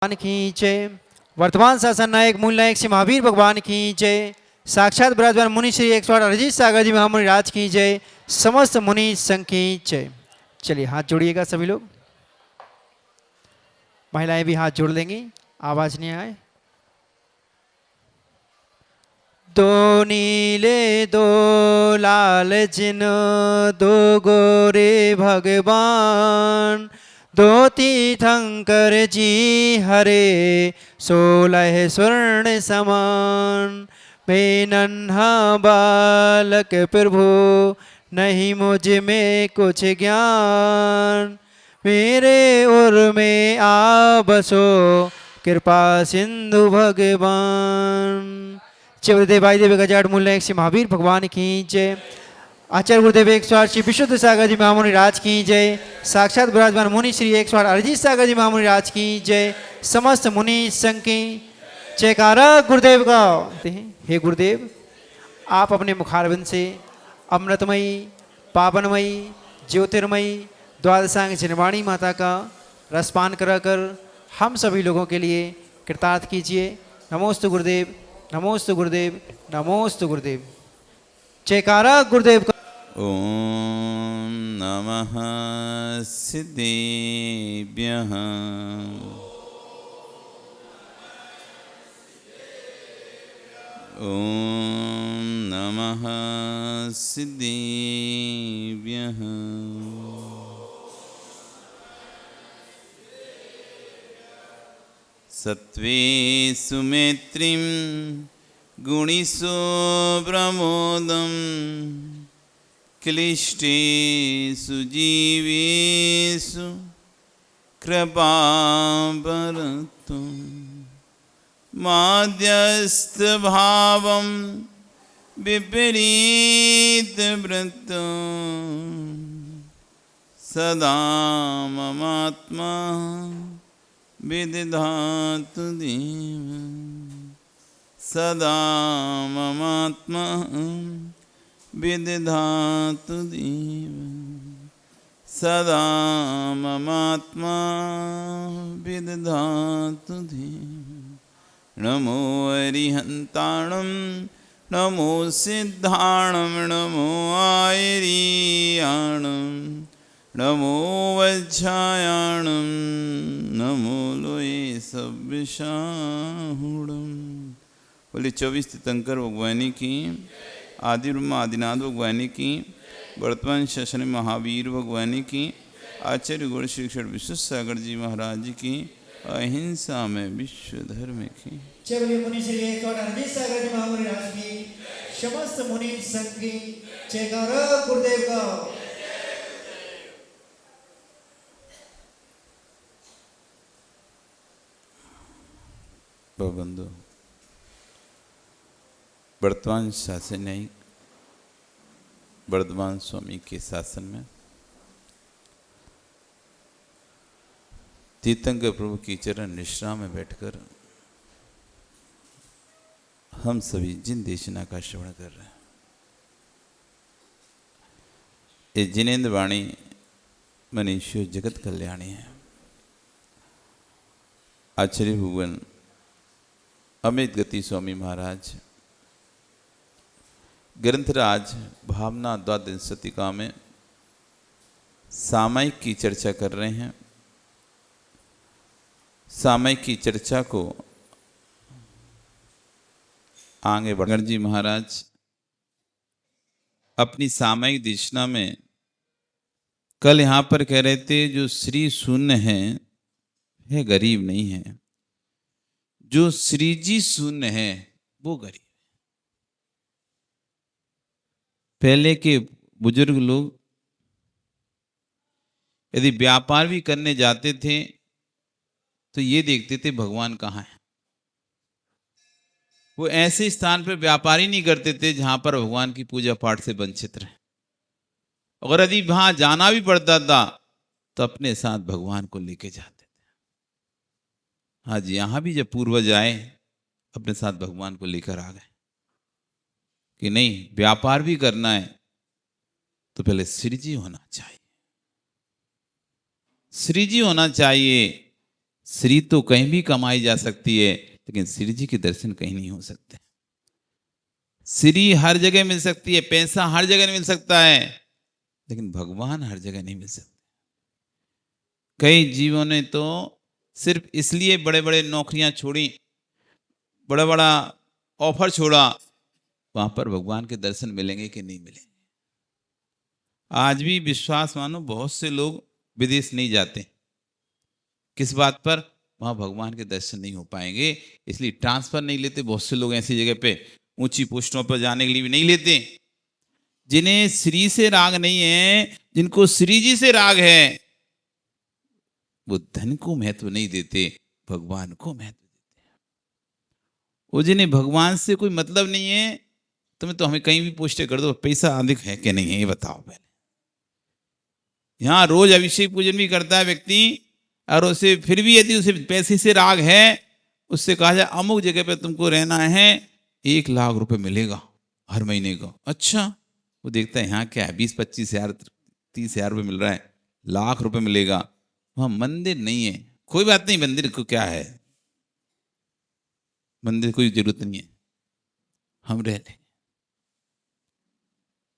भगवान की जय। वर्तमान शासन नायक मूल नायक श्री महावीर भगवान की जय। साक्षात विराजमान मुनि श्री 108 अरिजीत सागर जी महामुनि राज की जय। समस्त मुनि संघ की जय। चलिए हाथ जोड़िएगा सभी लोग। महिलाएं भी हाथ जोड़ लेंगी, आवाज नहीं आए। दो नीले दो लाल जिन दो गोरे भगवान, दो तीर्थंकर जी हरे 16 स्वर्ण समान। मैं नन्हा बालक प्रभु नहीं मुझ में कुछ ज्ञान, मेरे उर में आ बसो कृपा सिंधु भगवान। जय गुरुदेव वायुदेव गजाड़ मूल नायक श्री महावीर भगवान की जय। आचार्य गुरुदेव 108 श्री विशुद्ध सागर जी महामुनि राज की जय। साक्षात विराजमान मुनि श्री 108 अरिजीत सागर जी महामुनि राज की जय। समस्त मुनि संघ की जयकारा गुरुदेव का। हे गुरुदेव, आप अपने मुखारविंद से अमृतमयी पावनमयी ज्योतिर्मयी द्वादशांग जनवाणी माता का रसपान कराकर हम सभी लोगों के लिए कृतार्थ कीजिए। नमोस्तु गुरुदेव, नमोस्तु गुरुदेव, नमोस्तु गुरुदेव। जयकारा गुरुदेव का। ओम नमः सिद्धेभ्यः। ओम नमः सिद्धेभ्यः। सत्वे सुमेत्रिं गुणिसो प्रमोदं क्लिष्टेषु जीवेषु कृपावरतु माध्यस्थभावं विपरीतवृत्तं सदा ममात्मा विदधातु देव। सदा ममात्मा विदधातु देव। सदा ममात्मा विदधातु देव। नमो अरिहन्ताणं नमो सिद्धाणं नमो आयर्याणं नमो वज्रायाणं नमो लोये सव्यसाहूणं। बोले 24 तीर्थंकर भगवानी की, आदि ब्रह्म आदिनाथ भगवानी की, वर्तमान शासन महावीर भगवानी की, आचार्य गुरु श्री विश्व सागर जी महाराज जी की, अहिंसा में विश्व धर्म की। मुनि श्री 108 अरिजीत सागर जी महामुनि राज की, समस्त मुनि संघ की जयकारा गुरुदेव का। बंधु, वर्तमान शासन न्यायिक वर्धमान स्वामी के शासन में तीर्थंकर प्रभु की चरण निश्रा में बैठकर हम सभी जिन देशना का श्रवण कर रहे हैं, ये जिनेन्द्र वाणी मनीषो जगत कल्याणी है। आचार्य भगवान अमृत गति स्वामी महाराज ग्रंथराज भावना द्वादशतिका में सामायिक की चर्चा कर रहे हैं। सामायिक की चर्चा को आगे बढ़कर जी महाराज अपनी सामायिक देशना में कल यहाँ पर कह रहे थे, जो श्री शून्य है गरीब नहीं है, जो श्री जी शून्य है वो गरीब। पहले के बुजुर्ग लोग यदि व्यापार भी करने जाते थे तो ये देखते थे भगवान कहाँ है। वो ऐसे स्थान पर व्यापार ही नहीं करते थे जहां पर भगवान की पूजा पाठ से वंचित रहे। अगर यदि वहां जाना भी पड़ता था तो अपने साथ भगवान को लेके जाते थे। हाँ जी, यहां भी जब पूर्वज आए अपने साथ भगवान को लेकर आ गए कि नहीं, व्यापार भी करना है तो पहले श्री जी होना चाहिए। श्री जी होना चाहिए। श्री तो कहीं भी कमाई जा सकती है, लेकिन श्री जी के दर्शन कहीं नहीं हो सकते। श्री हर जगह मिल सकती है, पैसा हर जगह नहीं मिल सकता है, लेकिन भगवान हर जगह नहीं मिल सकते। कई जीवों ने तो सिर्फ इसलिए बड़े बड़े नौकरियां छोड़ी, बड़ा बड़ा ऑफर छोड़ा, वहां पर भगवान के दर्शन मिलेंगे कि नहीं मिलेंगे। आज भी विश्वास मानो बहुत से लोग विदेश नहीं जाते, किस बात पर? वहां भगवान के दर्शन नहीं हो पाएंगे, इसलिए ट्रांसफर नहीं लेते। बहुत से लोग ऐसी जगह पे ऊंची पोस्टों पर जाने के लिए भी नहीं लेते। जिन्हें श्री से राग नहीं है, जिनको श्री जी से राग है, वो धन को महत्व नहीं देते, भगवान को महत्व देते हैं। वो जिन्हें भगवान से कोई मतलब नहीं है, तुम्हें तो हमें कहीं भी पोस्टें कर दो, पैसा अधिक है कि नहीं है ये बताओ पहले। यहां रोज अभिषेक पूजन भी करता है व्यक्ति, और उसे फिर भी यदि उसे पैसे से राग है, उससे कहा जाए अमुक जगह पे तुमको रहना है, 1 लाख रुपए मिलेगा हर महीने का। अच्छा, वो देखता है यहाँ क्या है, 20-25 हजार 30 हजार रुपये मिल रहा है, लाख रुपए मिलेगा। वहां मंदिर नहीं है, कोई बात नहीं, मंदिर को क्या है, मंदिर कोई जरूरत नहीं है, हम रह लें।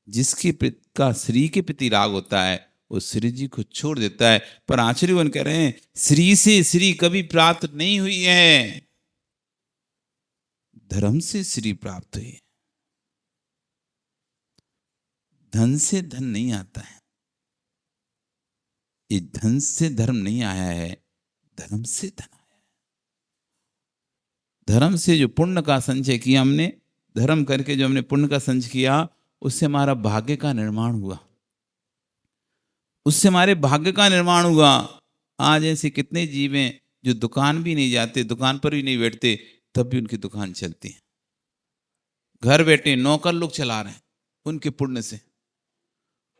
जिसके का श्री के प्रति राग होता है, वो श्री जी को छोड़ देता है। पर आचार्यगण कह रहे हैं, श्री से श्री कभी प्राप्त नहीं हुई है, धर्म से श्री प्राप्त हुई है। धन से धन नहीं आता है, ये धन से धर्म नहीं आया है, धर्म से धन आया है। धर्म से जो पुण्य का संचय किया हमने, धर्म करके जो हमने पुण्य का संचय किया, उससे हमारा भाग्य का निर्माण हुआ, उससे हमारे भाग्य का निर्माण हुआ। आज ऐसे कितने जीव हैं जो दुकान भी नहीं जाते, दुकान पर भी नहीं बैठते, तब भी उनकी दुकान चलती है। घर बैठे नौकर लोग चला रहे हैं उनके पुण्य से।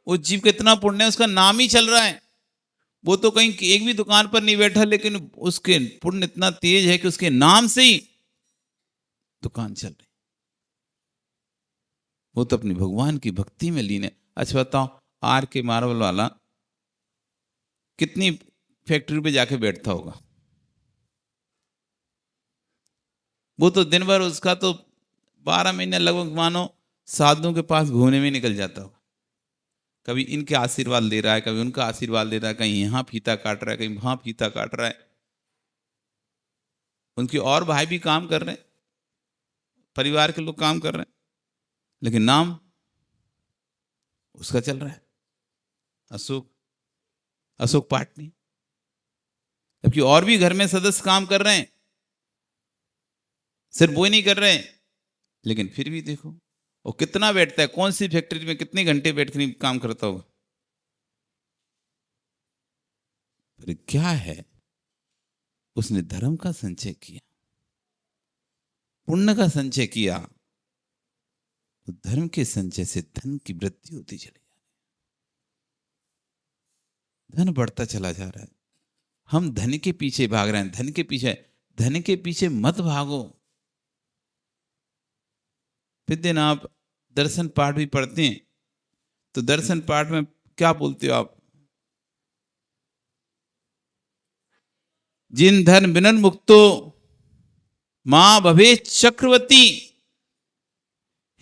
उस जीव का इतना पुण्य है, उसका नाम ही चल रहा है। वो तो कहीं एक भी दुकान पर नहीं बैठा, लेकिन उसके पुण्य इतना तेज है कि उसके नाम से ही दुकान चल रही। वो तो अपनी भगवान की भक्ति में लीन है। अच्छा बताओ, आर के मार्बल वाला कितनी फैक्ट्री पे जाके बैठता होगा? वो तो दिन भर उसका तो 12 महीने लगभग मानो साधुओं के पास घूमने में निकल जाता होगा। कभी इनके आशीर्वाद ले रहा है, कभी उनका आशीर्वाद ले रहा है, कहीं यहां फीता काट रहा है, कहीं वहां फीता काट रहा है। उनके और भाई भी काम कर रहे हैं, परिवार के लोग काम कर रहे हैं, लेकिन नाम उसका चल रहा है, अशोक पाटनी। जबकि और भी घर में सदस्य काम कर रहे हैं, सिर्फ वो ही नहीं कर रहे हैं, लेकिन फिर भी देखो वो कितना बैठता है, कौन सी फैक्ट्री में कितने घंटे बैठ कर काम करता होगा। फिर क्या है, उसने धर्म का संचय किया, पुण्य का संचय किया, तो धर्म के संचय से धन की वृद्धि होती चली जा रही है, धन बढ़ता चला जा रहा है। हम धन के पीछे भाग रहे हैं, धन के पीछे मत भागो। फिर दिन आप दर्शन पाठ भी पढ़ते हैं, तो दर्शन पाठ में क्या बोलते हो आप? जिन धन बिनन मुक्तो मां भवे चक्रवर्ती।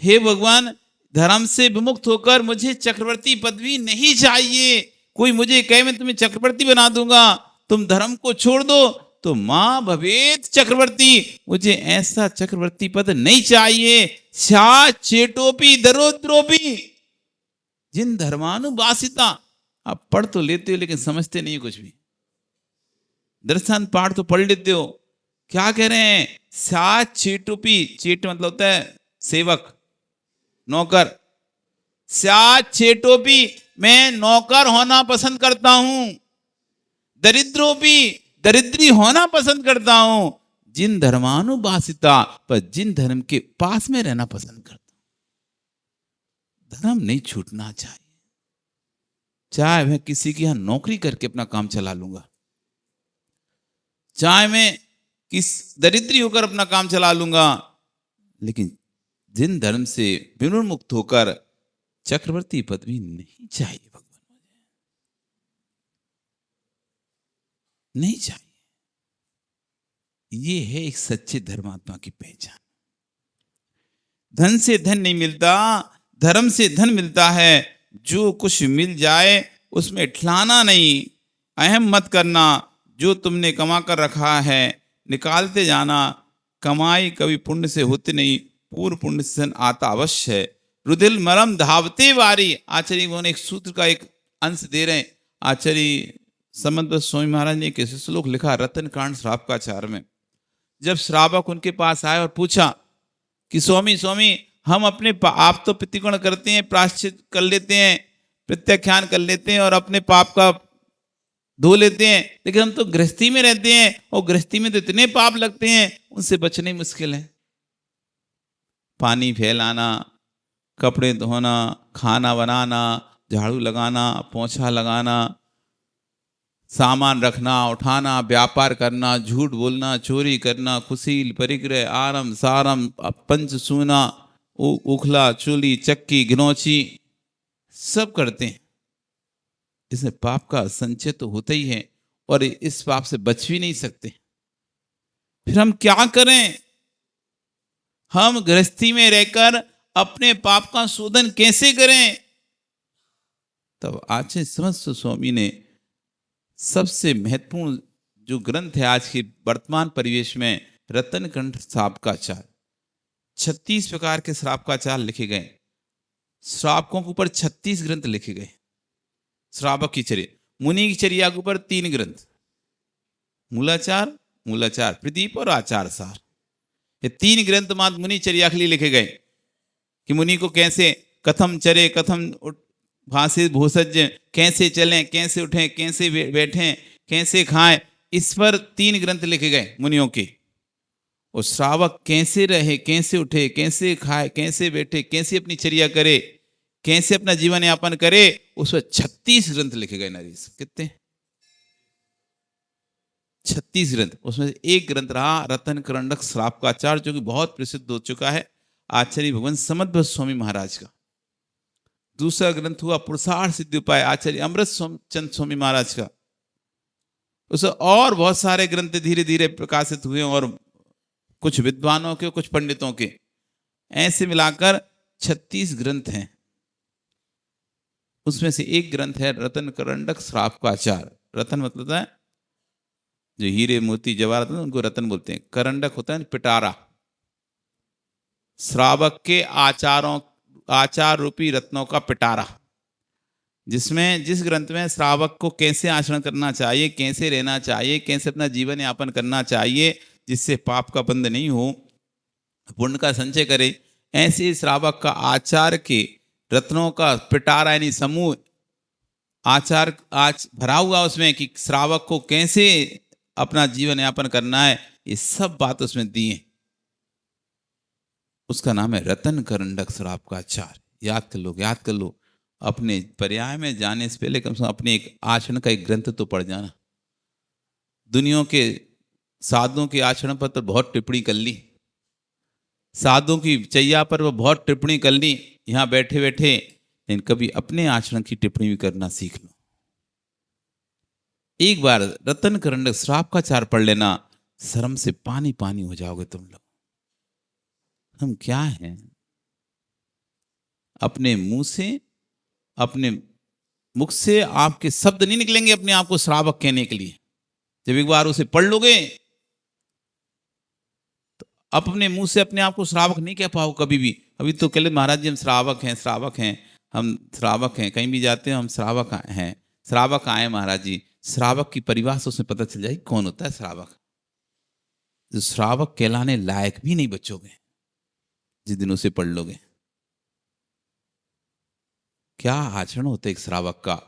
हे भगवान, धर्म से विमुक्त होकर मुझे चक्रवर्ती पदवी नहीं चाहिए। कोई मुझे कहे मैं तुम्हें चक्रवर्ती बना दूंगा, तुम धर्म को छोड़ दो, तो मां भवेत चक्रवर्ती, मुझे ऐसा चक्रवर्ती पद नहीं चाहिए। छा चेटोपी दरोद्रोपी जिन धर्मानुवासिता। आप पढ़ तो लेते हो लेकिन समझते नहीं कुछ भी। दर्शन पाठ तो पढ़ लेते हो, क्या कह रहे हैं? छा चेटोपी, चेट मतलब होता है सेवक, नौकर। छा चेटोपी, मैं नौकर होना पसंद करता हूं। दरिद्रोपी, दरिद्री होना पसंद करता हूं। जिन धर्मानुवासिता, पर जिन धर्म के पास में रहना पसंद करता हूं। धर्म नहीं छूटना चाहिए। चाहे मैं किसी के यहां नौकरी करके अपना काम चला लूंगा, चाहे मैं किस दरिद्री होकर अपना काम चला लूंगा, लेकिन जिन धर्म से विमुक्त होकर चक्रवर्ती पदवी नहीं चाहिए भगवान, मुझे नहीं चाहिए। ये है एक सच्चे धर्मात्मा की पहचान। धन से धन नहीं मिलता, धर्म से धन मिलता है। जो कुछ मिल जाए उसमें ठिलाना नहीं, अहम मत करना। जो तुमने कमा कर रखा है निकालते जाना। कमाई कभी पुण्य से होती नहीं, पूर्व पुण्य से धन आता अवश्य है। रुधिर मरम धावते वारी। आचार्य भगवान एक सूत्र का एक अंश दे रहे हैं। आचार्य समंत स्वामी महाराज ने एक श्लोक लिखा रतन कांड श्रावकाचार में। जब श्रावक उनके पास आए और पूछा कि स्वामी स्वामी, हम अपने आप तो प्रतिकोण करते हैं, प्रायश्चित कर लेते हैं, प्रत्याख्यान कर लेते हैं और अपने पाप का धो लेते हैं, लेकिन हम तो गृहस्थी में रहते हैं और गृहस्थी में तो इतने पाप लगते हैं, उनसे बचना ही मुश्किल है। पानी फैलाना, कपड़े धोना, खाना बनाना, झाड़ू लगाना, पोंछा लगाना, सामान रखना उठाना, व्यापार करना, झूठ बोलना, चोरी करना, खुशील परिग्रह, आरम सारम, पंच सूना, उखला, चूली, चक्की, गिनौची, सब करते हैं। इसमें पाप का संचय तो होता ही है और इस पाप से बच भी नहीं सकते। फिर हम क्या करें? हम गृहस्थी में रहकर अपने पाप का शोधन कैसे करें? तब आचार्य समस्त स्वामी ने सबसे महत्वपूर्ण जो ग्रंथ है आज के वर्तमान परिवेश में, रतन कंठ श्रावकाचार, 36 प्रकार के श्रावकाचार लिखे गए। श्रावकों के ऊपर 36 ग्रंथ लिखे गए। श्रावक की चर्या, मुनि की चर्या के ऊपर 3 ग्रंथ, मूलाचार, मूलाचार प्रदीप और आचार सार। ये 3 ग्रंथ मात्र मुनि चर्या के लिए लिखे गए कि मुनि को कैसे कथम चरे, कथम भाषे भूसज्ज, कैसे चलें, कैसे उठें, कैसे बैठें, कैसे खाएं, इस पर 3 ग्रंथ लिखे गए मुनियों के। और श्रावक कैसे रहे, कैसे उठे, कैसे खाए, कैसे बैठे, कैसे अपनी चर्या करे, कैसे अपना जीवन यापन करे, उस पर 36 ग्रंथ लिखे गए। नरेश कितने? 36 ग्रंथ। उसमें से एक ग्रंथ रहा रतन करंडक श्रावकाचार, जो कि बहुत प्रसिद्ध हो चुका है, आचार्य भगवान समंत स्वामी महाराज का। दूसरा ग्रंथ हुआ पुरुषार्थ सिद्धि उपाय, आचार्य अमृत चंद स्वामी महाराज का। उसे और बहुत सारे ग्रंथ धीरे धीरे प्रकाशित हुए और कुछ विद्वानों के, कुछ पंडितों के, ऐसे मिलाकर 36 ग्रंथ हैं। उसमें से एक ग्रंथ है रतन करंडक श्रावकाचार। रतन मतलब है जो हीरे मोती जवाहरात हैं उनको रतन बोलते हैं। करंडक होता है पिटारा। श्रावक के आचार रूपी रत्नों का पिटारा, जिसमें जिस ग्रंथ में श्रावक को कैसे आचरण करना चाहिए, कैसे रहना चाहिए, कैसे अपना जीवन यापन करना चाहिए जिससे पाप का बंध नहीं हो, पुण्य का संचय करे, ऐसे श्रावक का आचार के रत्नों का पिटारा यानी समूह आचार आज भरा हुआ उसमें कि श्रावक को कैसे अपना जीवन यापन करना है, ये सब बात उसमें दी है। उसका नाम है रतन करंडक श्रावकाचार। याद कर लो, याद कर लो। अपने पर्याय में जाने से पहले कम से कम अपने एक आचरण का एक ग्रंथ तो पढ़ जाना। दुनिया के साधुओं के आचरण पर तो बहुत टिप्पणी कर ली, साधुओं की चैया पर वो बहुत टिप्पणी कर ली यहाँ बैठे बैठे, लेकिन कभी अपने आचरण की टिप्पणी भी करना सीख लो। एक बार रतन करंडक श्रावकाचार पढ़ लेना, शर्म से पानी पानी हो जाओगे तुम लोग। हम क्या हैं? अपने मुंह से, अपने मुख से आपके शब्द नहीं निकलेंगे अपने आप को श्रावक कहने के लिए। जब एक बार उसे पढ़ लोगे तो अपने मुंह से अपने आप को श्रावक नहीं कह पाओ कभी भी। अभी तो कह ले महाराज जी हम श्रावक हैं, श्रावक हैं, हम श्रावक हैं, कहीं भी जाते हैं हम श्रावक हैं, श्रावक आए महाराज जी। श्रावक की परिभाषा उसमें पता चल जाएगी कौन होता है श्रावक। जो श्रावक कहलाने लायक भी नहीं बचोगे जिस दिन उसे पढ़ लोगे। क्या आचरण होता है एक श्रावक का?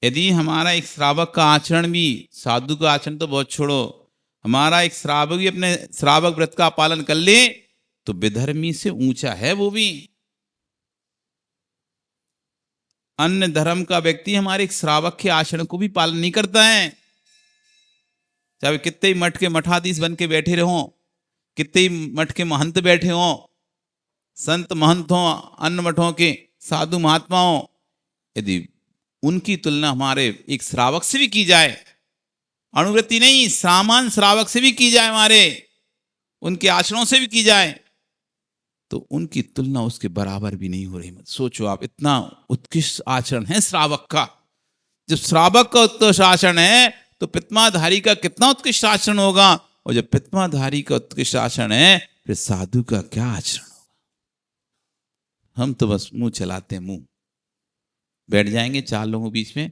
यदि हमारा एक श्रावक का आचरण भी, साधु का आचरण तो बहुत छोड़ो, हमारा एक श्रावक भी अपने श्रावक व्रत का पालन कर ले तो विधर्मी से ऊंचा है वो भी। अन्य धर्म का व्यक्ति हमारे एक श्रावक के आचरण को भी पालन नहीं करता है। चाहे कितने ही मठ के मठाधीश बन के बैठे रहो, कितने ही मठ के महंत बैठे हो, संत महंत हो, अन्य मठों के साधु महात्मा हो, यदि उनकी तुलना हमारे एक श्रावक से भी की जाए अनुवृत्ति नहीं, सामान्य श्रावक से भी की जाए, हमारे उनके आचरणों से भी की जाए, तो उनकी तुलना उसके बराबर भी नहीं हो रही। मत सोचो आप, इतना उत्कृष्ट आचरण है श्रावक का। जब श्रावक का उत्कृष्ट आचरण है तो पित्माधारी का कितना उत्कृष्ट आचरण होगा, और जब पित्माधारी का उत्कृष्ट आचरण है फिर साधु का क्या आचरण होगा। हम तो बस मुंह चलाते हैं, मुंह बैठ जाएंगे 4 लोगों के बीच में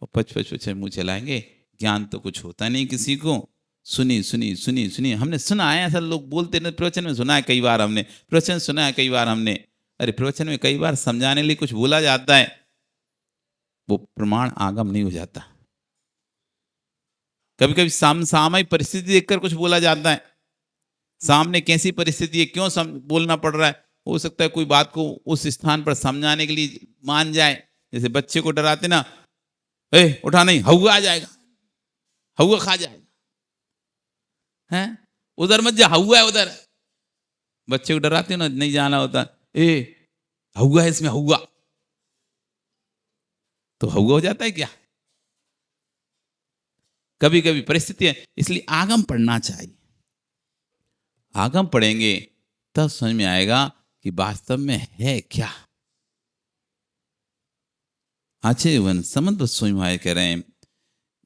और पच मुंह चलाएंगे, ज्ञान तो कुछ होता नहीं किसी को। सुनी सुनी सुनी सुनी, हमने सुना है, ऐसा लोग बोलते हैं, प्रवचन में सुना है कई बार, हमने प्रवचन सुना है कई बार हमने। अरे प्रवचन में कई बार समझाने के लिए कुछ बोला जाता है, वो प्रमाण आगम नहीं हो जाता। कभी कभी सामयिक परिस्थिति देखकर कुछ बोला जाता है, सामने कैसी परिस्थिति है, क्यों बोलना पड़ रहा है। हो सकता है कोई बात को उस स्थान पर समझाने के लिए मान जाए। जैसे बच्चे को डराते ना, उठा नहीं, हवा आ जाएगा, हवा खा जाएगा, हैं उधर मत जा, हवा है उधर। बच्चे को डराते ना, नहीं जाना होता, हवा है इसमें, हवा तो हवा हो जाता है क्या। कभी कभी परिस्थिति है, इसलिए आगम पढ़ना चाहिए। आगम पढ़ेंगे तब समझ में आएगा कि वास्तव में है क्या। आचेवन समझ स्वयं कह रहे हैं,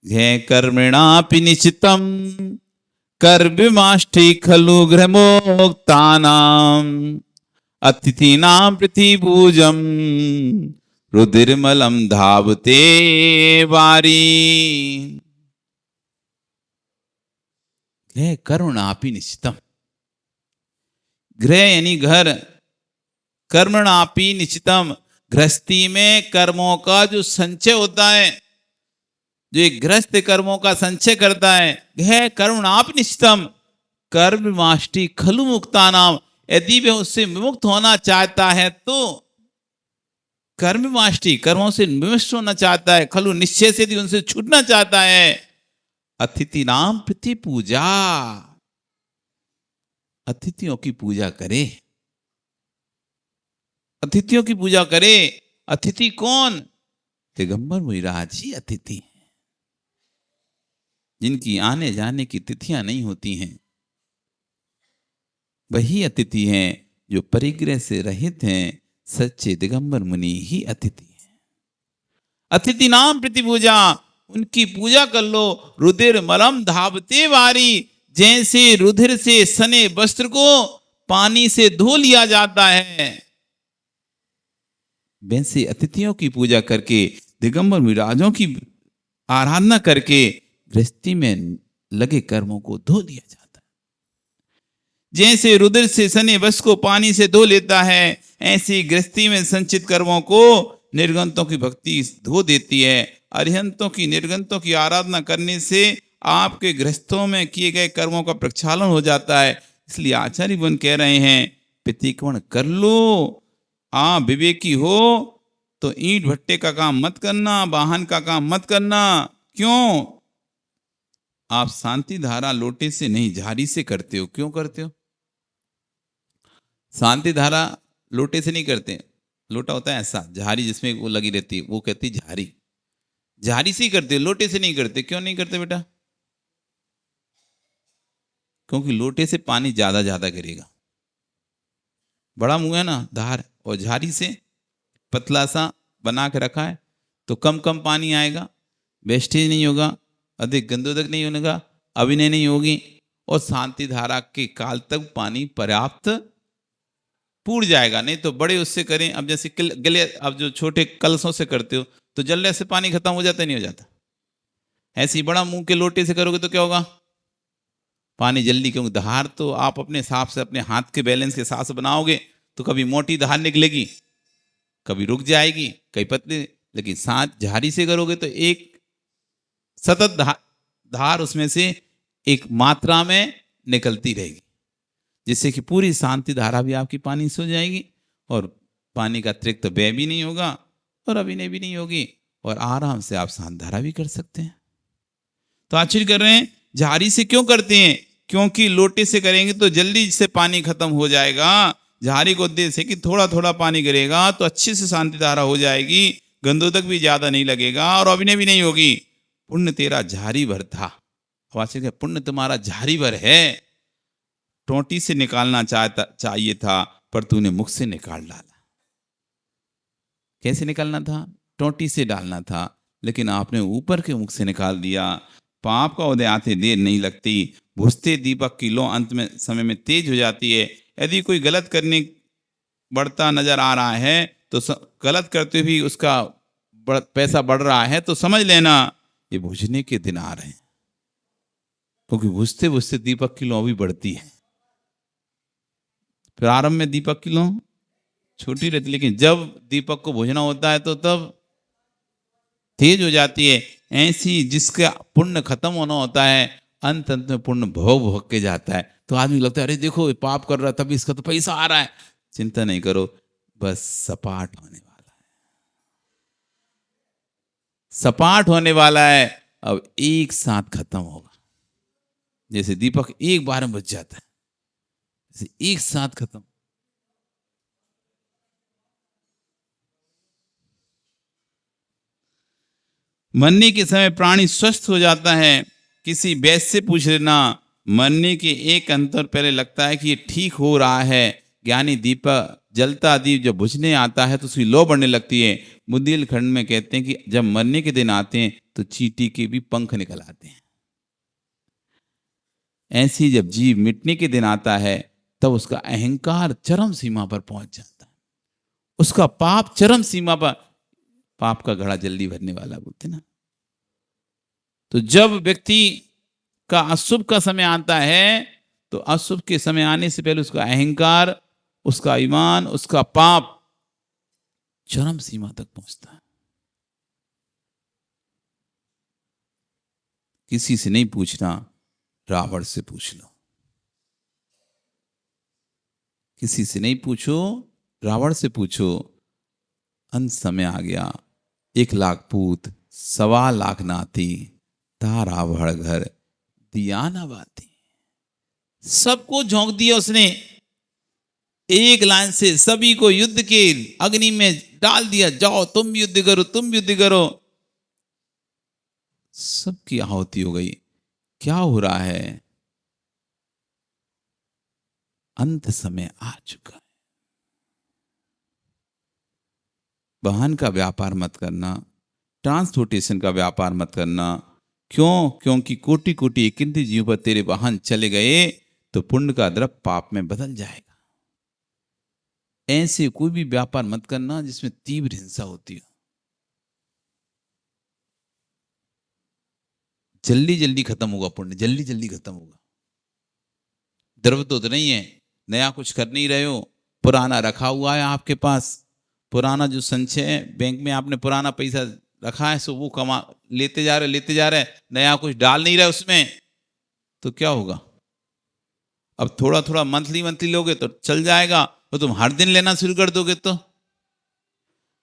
घे कर्मणापि निश्चितम कर्ममाष्टि खलु गृहमोक्तानाम अतिथीनां पृथ्वीभुजम रुधिर्मलम धावते वारी। घे कर्मणापि निश्चितम, गृह यानी घर, कर्मणापि निश्चितम, गृहस्थी में कर्मों का जो संचय होता है, जो एक गृहस्थ कर्मों का संचय करता है, है कर्मणापि निश्चितम कर्ममाष्टि खलु मुक्तानाम, यदि वह उससे विमुक्त होना चाहता है तो कर्ममाष्टि कर्मों से विमुक्त होना चाहता है, खलु निश्चय से यदि उनसे छूटना चाहता है, अतिथि नाम पृथ्वी पूजा, अतिथियों की पूजा करे, अतिथियों की पूजा करे। अतिथि कौन? दिगंबर मुनिराज ही अतिथि हैं, जिनकी आने जाने की तिथियां नहीं होती हैं, वही अतिथि हैं। जो परिग्रह से रहित हैं, सच्चे दिगंबर मुनि ही अतिथि हैं। अतिथि नाम पृथ्वी पूजा, उनकी पूजा कर लो। रुधिर मलम धावते वारी, जैसे रुधिर से सने वस्त्र को पानी से धो लिया जाता है, वैसे अतिथियों की पूजा करके, दिगंबर मुनिराजों की आराधना करके गृहस्थी में लगे कर्मों को धो लिया जाता है। जैसे रुधिर से सने वस्त्र को पानी से धो लेता है, ऐसी गृहस्थी में संचित कर्मों को निर्गंतों की भक्ति धो देती है। अरिहंतों की निर्गंतों की आराधना करने से आपके गृहस्थों में किए गए कर्मों का प्रक्षालन हो जाता है। इसलिए आचार्य वन कह रहे हैं, पितिक्रमण कर लो। विवेकी हो तो ईंट भट्टे का काम मत करना, वाहन का काम मत करना। क्यों? आप शांति धारा लोटे से नहीं, झारी से करते हो। क्यों करते हो? शांति धारा लोटे से नहीं करते। लोटा होता है ऐसा, झारी जिसमें वो लगी रहती है, वो कहती झारी। झारी से ही करते हो, लोटे से नहीं करते। क्यों नहीं करते बेटा? क्योंकि लोटे से पानी ज्यादा गिरेगा, बड़ा मुंह है ना धार, और झारी से पतला सा बना के रखा है तो कम पानी आएगा, वेस्टेज नहीं होगा, अधिक गंधोदक नहीं होगा, अभिनय नहीं होगी, और शांति धारा के काल तक पानी पर्याप्त पूर जाएगा। नहीं तो बड़े उससे करें, अब जैसे गले, अब जो छोटे कलशों से करते हो तो जल्दी से पानी खत्म हो जाता नहीं हो जाता। ऐसे ही बड़ा मुंह के लोटे से करोगे तो क्या होगा? पानी जल्दी, क्योंकि धार तो आप अपने हिसाब से, अपने हाथ के बैलेंस के हिसाब से बनाओगे तो कभी मोटी धार निकलेगी, कभी रुक जाएगी, कभी पतली। लेकिन साथ झारी से करोगे तो एक सतत धार उसमें से एक मात्रा में निकलती रहेगी, जिससे कि पूरी शांति धारा भी आपकी पानी से हो जाएगी, और पानी का अतिरिक्त व्यय भी नहीं होगा, और अभिनय भी नहीं होगी, और आराम से आप शांति धारा भी कर सकते हैं। तो आश्चर्य कर रहे हैं, झारी से क्यों करते हैं? क्योंकि लोटे से करेंगे तो जल्दी से पानी खत्म हो जाएगा। झारी को उद्देश्य है कि थोड़ा थोड़ा पानी गिरेगा तो अच्छे से शांति धारा हो जाएगी, गंधोदक भी ज्यादा नहीं लगेगा, और अभिनय भी नहीं होगी। पुण्य तेरा झारी भर था। वाचिक है, पुण्य तुम्हारा झारी भर है, टोंटी से निकालना चाहिए था, पर तूने मुख से निकाल डाला। कैसे निकालना था? टोंटी से डालना था, लेकिन आपने ऊपर के मुख से निकाल दिया। पाप का उदय आते देर नहीं लगती, बुझते दीपक की लो अंत में समय में तेज हो जाती है। यदि कोई गलत करने बढ़ता नजर आ रहा है तो गलत करते हुए उसका पैसा बढ़ रहा है तो समझ लेना ये बुझने के दिन आ रहे हैं, क्योंकि बुझते बुझते दीपक की लौ भी बढ़ती है। प्रारंभ में दीपक की लौ छोटी रहती, लेकिन जब दीपक को बुझना होता है तो तब तेज हो जाती है। ऐसी जिसका पुण्य खत्म होना होता है, अंत अंत में पुण्य भोग भोग के जाता है। तो आदमी लगता है अरे देखो ये पाप कर रहा है तभी इसका तो पैसा आ रहा है। चिंता नहीं करो, बस सपाट होने वाला है, सपाट होने वाला है। अब एक साथ खत्म होगा, जैसे दीपक एक बार में बुझ जाता है, जैसे एक साथ खत्म। मरने के समय प्राणी स्वस्थ हो जाता है। किसी वैद्य से पूछ लेना, मरने के एक अंतर पहले लगता है कि ये ठीक हो रहा है। ज्ञानी दीपक जलता दीप जब बुझने आता है तो उसकी लौ बढ़ने लगती है। बुंदेलखंड में कहते हैं कि जब मरने के दिन आते हैं तो चींटी के भी पंख निकल आते हैं। ऐसी जब जीव मिटने के दिन आता है तब उसका अहंकार चरम सीमा पर पहुंच जाता है, उसका पाप चरम सीमा पर, पाप का घड़ा जल्दी भरने वाला बोलते ना। तो जब व्यक्ति का अशुभ का समय आता है तो अशुभ के समय आने से पहले उसका अहंकार, उसका ईमान, उसका पाप चरम सीमा तक पहुंचता है। किसी से नहीं पूछना, रावण से पूछ लो। किसी से नहीं पूछो, रावण से पूछो। अंत समय आ गया, 1,00,000 पूत 1,25,00,000 नाती, तारा भड़ घर दिया न बाती। सबको झोंक दिया उसने, एक लाइन से सभी को युद्ध के अग्नि में डाल दिया। जाओ तुम युद्ध करो, तुम युद्ध करो। सबकी आहुति हो गई। क्या हो रहा है? अंत समय आ चुका है। वाहन का व्यापार मत करना, ट्रांसपोर्टेशन का व्यापार मत करना। क्यों? क्योंकि कोटि कोटि एकिंती जीव पर तेरे वाहन चले गए तो पुण्य का द्रव्य पाप में बदल जाएगा। ऐसे कोई भी व्यापार मत करना जिसमें तीव्र हिंसा होती हो। जल्दी जल्दी खत्म होगा पुण्य, जल्दी जल्दी खत्म होगा। द्रव्य तो नहीं है, नया कुछ कर नहीं रहे हो, पुराना रखा हुआ है आपके पास। पुराना जो संचय है, बैंक में आपने पुराना पैसा रखा है, सो वो कमा लेते जा रहे, नया कुछ डाल नहीं रहे उसमें, तो क्या होगा? अब थोड़ा थोड़ा मंथली लोगे तो चल जाएगा। तो तुम हर दिन लेना शुरू कर दोगे तो,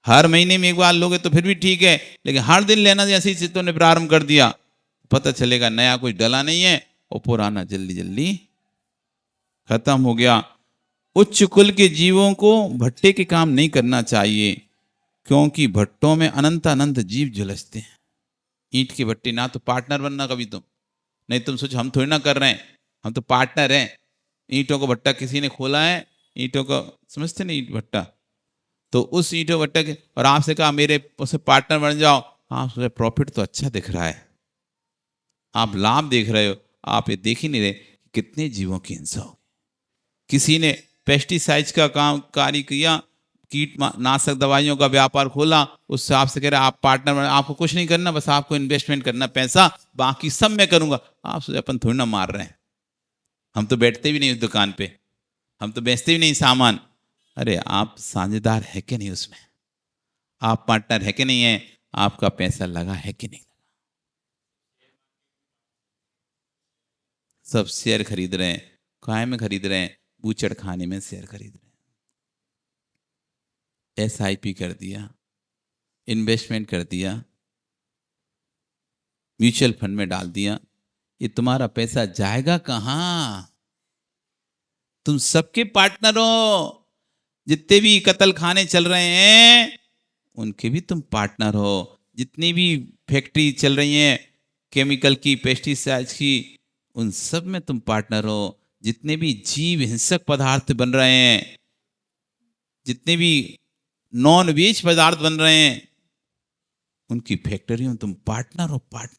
हर महीने में एक बार लोगे तो फिर भी ठीक है, लेकिन हर दिन लेना जैसे ही तुमने प्रारंभ कर दिया, पता चलेगा नया कुछ डला नहीं है और पुराना जल्दी जल्दी खत्म हो गया। उच्च कुल के जीवों को भट्टे के काम नहीं करना चाहिए, क्योंकि भट्टों में अनंत अनंत जीव झुलसते हैं। ईंट के भट्टे ना तो पार्टनर बनना कभी तुम, नहीं तुम सोचो हम थोड़ी ना कर रहे हैं, हम तो पार्टनर हैं। ईंटों का भट्टा किसी ने खोला है, ईंटों का समझते नहीं, ईंट भट्टा, तो उस ईंटों भट्टा के, और आपसे कहा मेरे उसे पार्टनर बन जाओ, आप सोचे प्रॉफिट तो अच्छा दिख रहा है, आप लाभ देख रहे हो, आप ये देख ही नहीं रहे कितने जीवों की हिंसा हो। किसी ने पेस्टिसाइड्स का काम कार्य किया, कीटनाशक दवाइयों का व्यापार खोला, उससे आपसे कह रहे आप पार्टनर बने, आपको कुछ नहीं करना, बस आपको इन्वेस्टमेंट करना पैसा, बाकी सब मैं करूंगा। आप सोचे अपन थोड़ी ना मार रहे हैं, हम तो बैठते भी नहीं उस दुकान पे, हम तो बेचते भी नहीं सामान। अरे आप साझेदार है कि नहीं उसमें, आप पार्टनर है कि नहीं है, आपका पैसा लगा है कि नहीं लगा। सब शेयर खरीद रहे हैं, काय में खरीद रहे हैं, बूचड़ खाने में शेयर खरीद रहे हैं। SIP कर दिया, इन्वेस्टमेंट कर दिया, म्यूचुअल फंड में डाल दिया, ये तुम्हारा पैसा जाएगा कहां? तुम सबके पार्टनर हो, जितने भी कत्ल खाने चल रहे हैं उनके भी तुम पार्टनर हो, जितनी भी फैक्ट्री चल रही हैं केमिकल की, पेस्टिसाइड्स की, उन सब में तुम पार्टनर हो। जितने भी जीव हिंसक पदार्थ बन रहे हैं, जितने भी नॉन वेज पदार्थ बन रहे हैं, उनकी फैक्ट्रियों में तुम पार्टनर हो। पार्टनर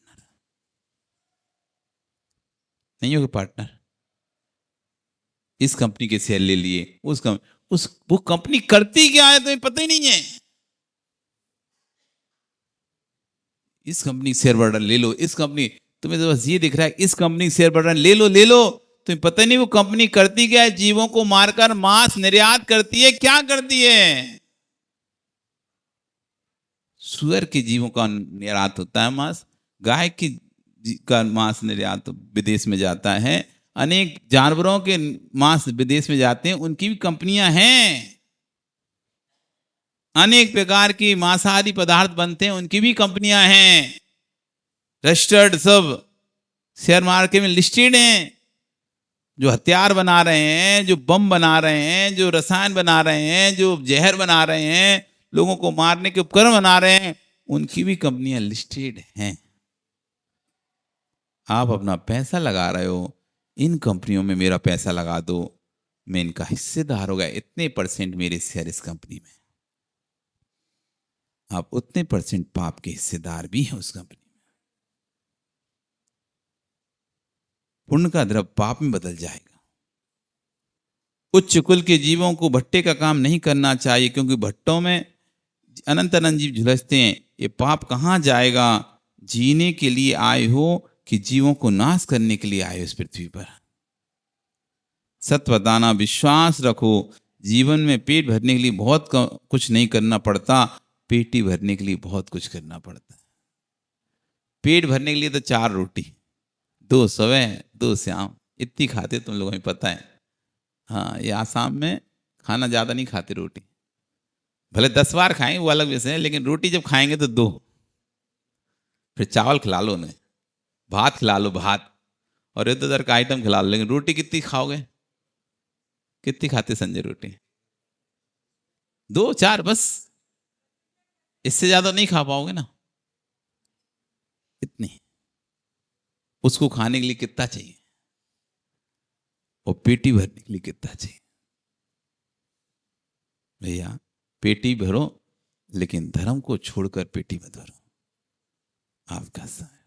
नहीं हो पार्टनर? इस कंपनी के शेयर ले लिए, वो कंपनी करती क्या है तुम्हें पता ही नहीं है। इस कंपनी शेयर बर्डन ले लो, इस कंपनी, तुम्हें तो बस ये दिख रहा है इस कंपनी शेयर बर्डन ले लो ले लो, तुम्हें पता ही नहीं वो कंपनी करती क्या है। जीवों को मारकर मांस निर्यात करती है। क्या करती है? सुअर के जीवों का निर्यात होता है मांस, गाय का मांस निर्यात विदेश में जाता है, अनेक जानवरों के मांस विदेश में जाते हैं, उनकी भी कंपनियां हैं। अनेक प्रकार की मांसाहारी पदार्थ बनते हैं, उनकी भी कंपनियां हैं। रजिस्टर्ड, सब शेयर मार्केट में लिस्टेड हैं। जो हथियार बना रहे हैं, जो बम बना रहे हैं, जो रसायन बना रहे हैं, जो जहर बना रहे हैं, लोगों को मारने के उपकरण बना रहे हैं, उनकी भी कंपनियां लिस्टेड हैं। आप अपना पैसा लगा रहे हो, इन कंपनियों में मेरा पैसा लगा दो, मैं इनका हिस्सेदार हो गया, इतने परसेंट मेरे शेयर इस कंपनी में, आप उतने परसेंट पाप के हिस्सेदार भी हैं उस कंपनी में। पुण्य का द्रव्य पाप में बदल जाएगा। उच्च कुल के जीवों को भट्टे का काम नहीं करना चाहिए, क्योंकि भट्टों में अनंत अनंत जीव झुलसते हैं। ये पाप कहां जाएगा? जीने के लिए आए हो कि जीवों को नाश करने के लिए आए हो इस पृथ्वी पर? सत्व दाना, विश्वास रखो। जीवन में पेट भरने के लिए बहुत कुछ नहीं करना पड़ता, पेटी भरने के लिए बहुत कुछ करना पड़ता है। पेट भरने के लिए तो 4 रोटी, 2 सुबह 2 शाम, इतनी खाते तुम लोगों में पता है। हाँ, ये आसाम में खाना ज्यादा नहीं खाते रोटी, भले 10 बार खाएं वो अलग विषय है, लेकिन रोटी जब खाएंगे तो 2। फिर चावल खिला लो उन्हें, भात खिला लो, भात और इधर उधर का आइटम खिला लो, लेकिन रोटी कितनी खाओगे? कितनी खाते संजय रोटी? 2-4 बस, इससे ज्यादा नहीं खा पाओगे ना। इतनी उसको खाने के लिए कितना चाहिए, और पेटी भरने के लिए कितना चाहिए? भैया पेटी भरो, लेकिन धर्म को छोड़कर पेटी मत भरो। आपका समय,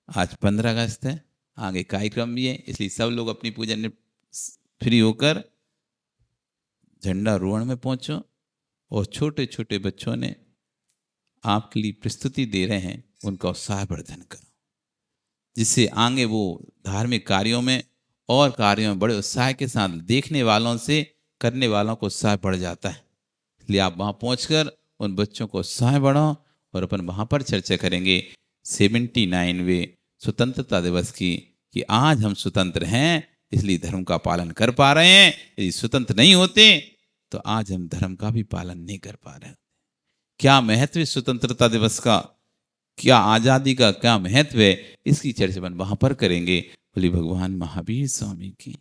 आज 15 अगस्त है, आगे कार्यक्रम भी है, इसलिए सब लोग अपनी पूजा फ्री होकर झंडारोहण में पहुंचो। और छोटे छोटे बच्चों ने आपके लिए प्रस्तुति दे रहे हैं, उनका उत्साह वर्धन करो, जिससे आगे वो धार्मिक कार्यों में और कार्यों में बड़े उत्साह के साथ देखने वालों से करने वालों को उत्साह बढ़ जाता है। इसलिए आप वहाँ पहुंचकर उन बच्चों को उत्साह बढ़ाओ, और अपन वहाँ पर चर्चा करेंगे 79वें स्वतंत्रता दिवस की, कि आज हम स्वतंत्र हैं इसलिए धर्म का पालन कर पा रहे हैं। यदि स्वतंत्र नहीं होते तो आज हम धर्म का भी पालन नहीं कर पा रहे। क्या महत्व है स्वतंत्रता दिवस का, क्या आजादी का क्या महत्व है, इसकी चर्चा अपन वहां पर करेंगे। बोली भगवान महावीर स्वामी की।